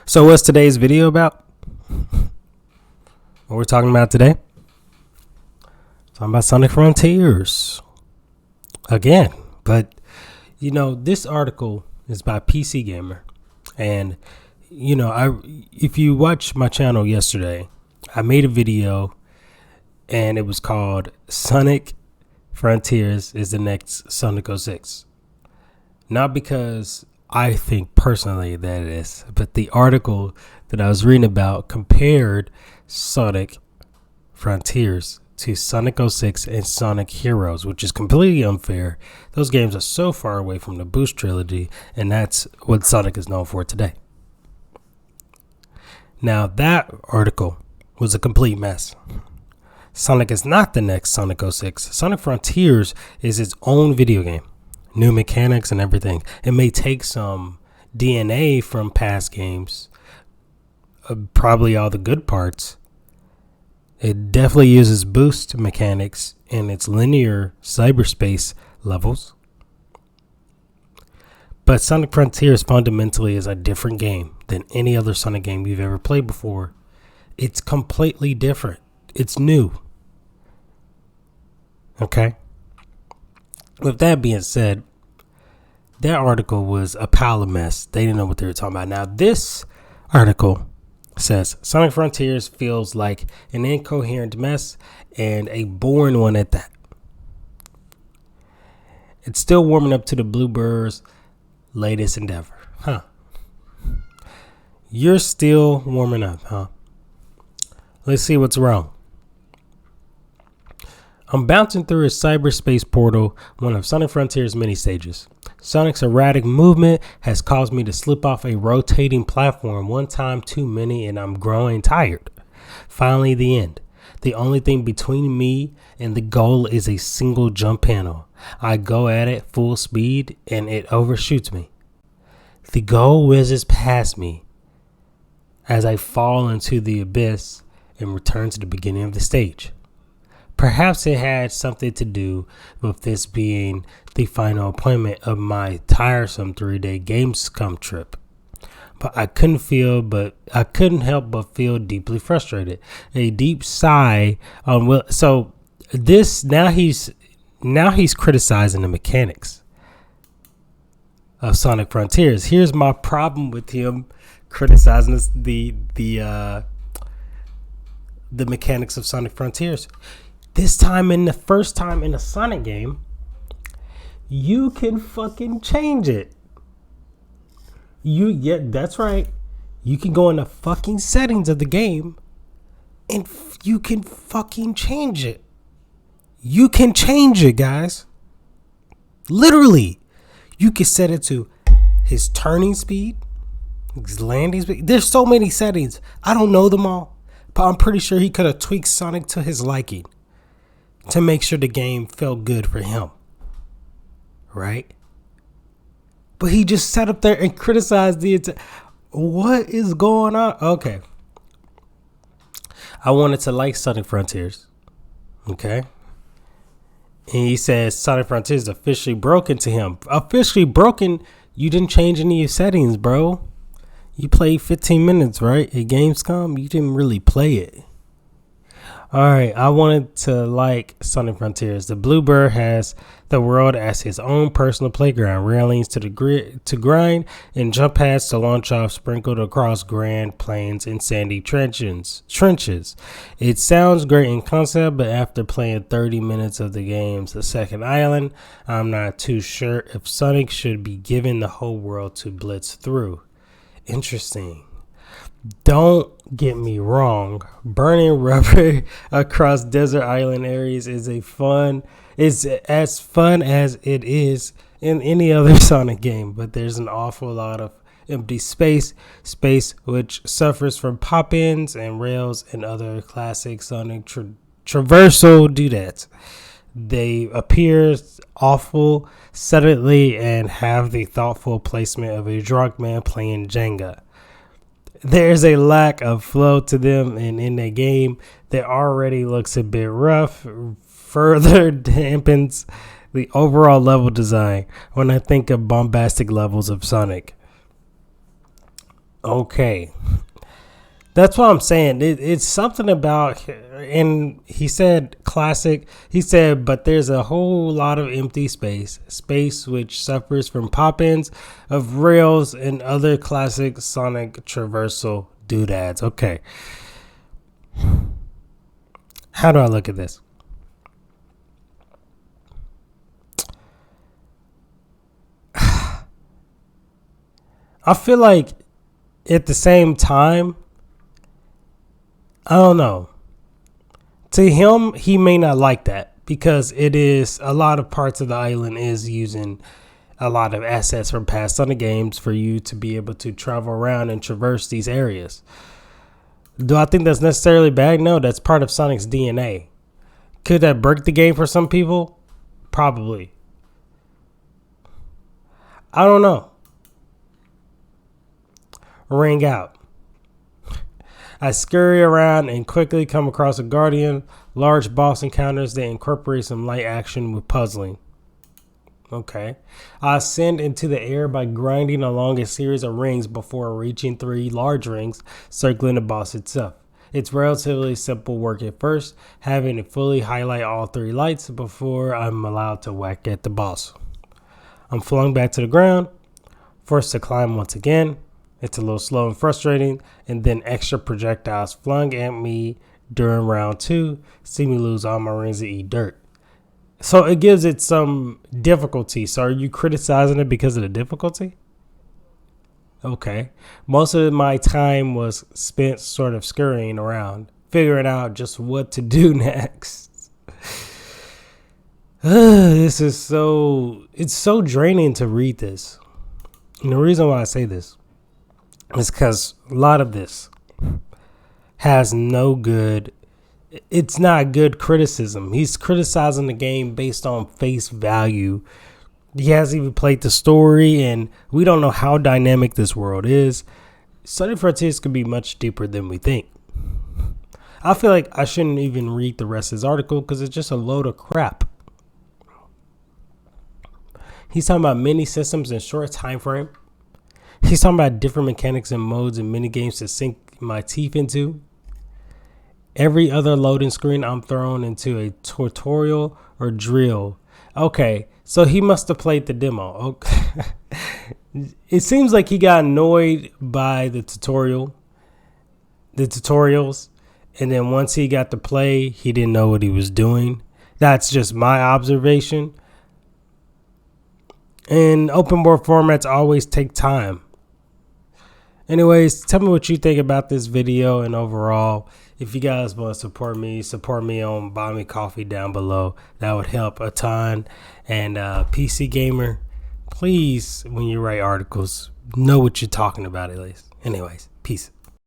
So what's today's video about? What we're talking about today? Talking about Sonic Frontiers. Again. But, this article is by PC Gamer. And, if you watched my channel yesterday, I made a video and it was called Sonic Frontiers is the next Sonic 06. Not because I think personally that it is, but the article that I was reading about compared Sonic Frontiers to Sonic 06 and Sonic Heroes, which is completely unfair. Those games are so far away from the Boost trilogy, and that's what Sonic is known for today. Now, that article was a complete mess. Sonic is not the next Sonic 06. Sonic Frontiers is its own video game. New mechanics and everything. It may take some DNA from past games, probably all the good parts. It definitely uses boost mechanics in its linear cyberspace levels. But Sonic Frontiers fundamentally is a different game than any other Sonic game you've ever played before. It's completely different. It's new. Okay? With that being said, that article was a pile of mess. They didn't know what they were talking about. Now, this article says Sonic Frontiers feels like an incoherent mess and a boring one at that. It's still warming up to the Bluebird's latest endeavor. Huh. You're still warming up, huh? Let's see what's wrong. I'm bouncing through a cyberspace portal, one of Sonic Frontiers' mini stages. Sonic's erratic movement has caused me to slip off a rotating platform one time too many, and I'm growing tired. Finally, the end. The only thing between me and the goal is a single jump panel. I go at it full speed, and it overshoots me. The goal whizzes past me as I fall into the abyss and return to the beginning of the stage. Perhaps it had something to do with this being the final appointment of my tiresome 3-day Gamescom trip. But I couldn't help but feel deeply frustrated. A deep sigh on so this now he's criticizing the mechanics of Sonic Frontiers. Here's my problem with him criticizing the mechanics of Sonic Frontiers. This time, in the first time in a Sonic game, you can fucking change it. That's right. You can go in the fucking settings of the game and you can fucking change it. You can change it, guys. Literally. You can set it to his turning speed, his landing speed. There's so many settings. I don't know them all, but I'm pretty sure he could have tweaked Sonic to his liking to make sure the game felt good for him. Right? But he just sat up there and criticized what is going on? Okay. I wanted to like Sonic Frontiers. Okay. And he says Sonic Frontiers is officially broken to him. Officially broken? You didn't change any of your settings, bro. You played 15 minutes, right? At Gamescom, you didn't really play it. All right, I wanted to like Sonic Frontiers. The Bluebird has the world as his own personal playground. Railings to the grid to grind and jump pads to launch off, sprinkled across grand plains and sandy trenches. It sounds great in concept, but after playing 30 minutes of the game's The Second Island, I'm not too sure if Sonic should be given the whole world to blitz through. Interesting. Don't get me wrong, burning rubber across desert island areas is as fun as it is in any other Sonic game, but there's an awful lot of empty space which suffers from pop-ins and rails and other classic Sonic traversal doodads. They appear awful suddenly and have the thoughtful placement of a drunk man playing Jenga. There's a lack of flow to them, and in a game that already looks a bit rough, further dampens the overall level design when I think of bombastic levels of Sonic. Okay. That's what I'm saying. It's something about, and he said classic. He said, but there's a whole lot of empty space which suffers from pop-ins of rails and other classic Sonic traversal doodads. Okay. How do I look at this? I feel like at the same time, I don't know. To him, he may not like that because it is a lot of parts of the island is using a lot of assets from past Sonic games for you to be able to travel around and traverse these areas. Do I think that's necessarily bad? No, that's part of Sonic's DNA. Could that break the game for some people? Probably. I don't know. Ring out. I scurry around and quickly come across a guardian, large boss encounters that incorporate some light action with puzzling. Okay. I ascend into the air by grinding along a series of rings before reaching 3 large rings circling the boss itself. It's relatively simple work at first, having to fully highlight all 3 lights before I'm allowed to whack at the boss. I'm flung back to the ground, forced to climb once again. It's a little slow and frustrating, and then extra projectiles flung at me during round 2 see me lose all my rings and eat dirt. So it gives it some difficulty. So are you criticizing it because of the difficulty? Okay. Most of my time was spent sort of scurrying around, figuring out just what to do next. This is it's so draining to read this. And the reason why I say this is because a lot of this has it's not good criticism. He's criticizing the game based on face value. He hasn't even played the story, and we don't know how dynamic this world is. Sonic Frontiers could be much deeper than we think. I feel like I shouldn't even read the rest of his article because it's just a load of crap. He's talking about many systems in short time frame. He's talking about different mechanics and modes and mini games to sink my teeth into. Every other loading screen, I'm thrown into a tutorial or drill. Okay, so he must have played the demo. Okay. It seems like he got annoyed by the tutorials, and then once he got to play, he didn't know what he was doing. That's just my observation. And open world formats always take time. Anyways, tell me what you think about this video and overall. If you guys want to support me on Buy Me Coffee down below. That would help a ton. And PC Gamer, please, when you write articles, know what you're talking about at least. Anyways, peace.